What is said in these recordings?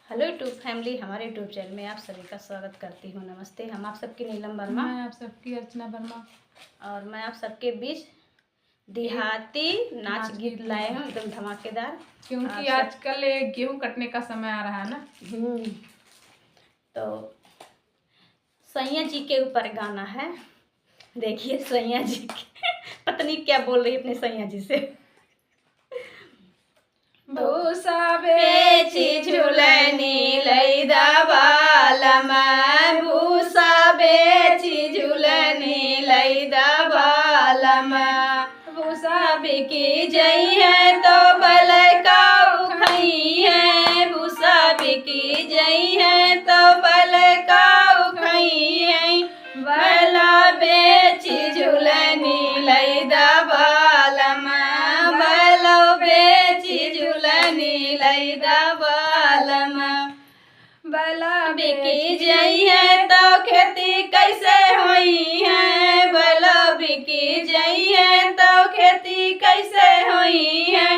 Hello YouTube family, हमारे YouTube channel में आप सभी का स्वागत करती हूँ। नमस्ते। हम आप सबकी नीलम वर्मा, मैं आप सबकी अर्चना वर्मा और मैं आप सबके बीच देहाती नाच गीत लाए हूँ, एकदम धमाकेदार। क्योंकि आजकल गेहूं कटने का समय आ रहा है ना। तो सैया जी के ऊपर गाना है। देखिए सैया जी की पत्नी क्या बोल रही है अपने सैया जी से। भूसा बेची झूलनी लैदा बालमा, भूसा बेची झूलनी लैदा बालमा, भूसा बिकी जई है तो बलकाऊ खई है, भूसा बिकी जई है तो बलकाऊ खई है, बला बेची झूलनी लैदा बालमा, बलो बेची झूलनी लैदा बालमा, बला बिकी जई है तो खेती कैसे होई है, बला बिकी जई है तो खेती कैसे होई है,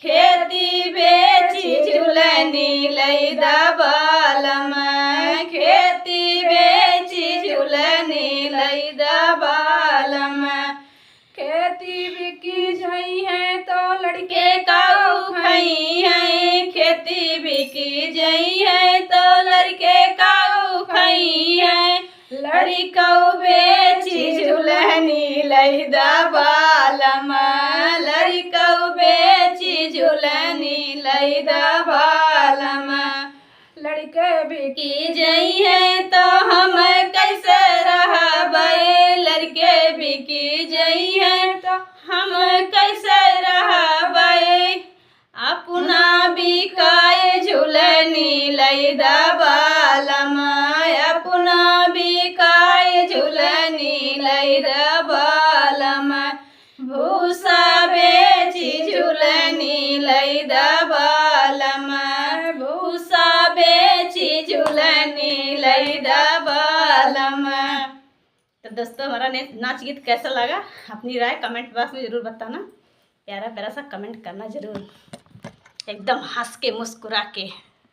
खेती बेची झूलनी लैदा बालमा, खेती बेची झूलनी लैदा बालमा, खेती बिकी जई है तो लड़के काऊ खई है, खेती बिकी जई है तो लड़के काऊ खई है, लड़कऊ बेची झूलनी लैदा बालमा, लड़कऊ बेची झूलनी लैदा बालमा, लड़के बिकी जई है तो हम कैसे रहबै, लड़के बिकी जई है तो हम कैसे रहबै, अपना बिकाए झूलनी लैदा बालमा, अपना बिकाए झूलनी लैदा बालमा, भूसा बेची झूलनी लैदा बालमा, भूसा बेची झूलनी लैदा बालमा। तो दोस्तों, हमारा नाच गीत कैसा लगा अपनी राय कमेंट बॉक्स में ज़रूर बताना। प्यारा प्यारा सा कमेंट करना ज़रूर, एकदम हंस के मुस्कुरा के।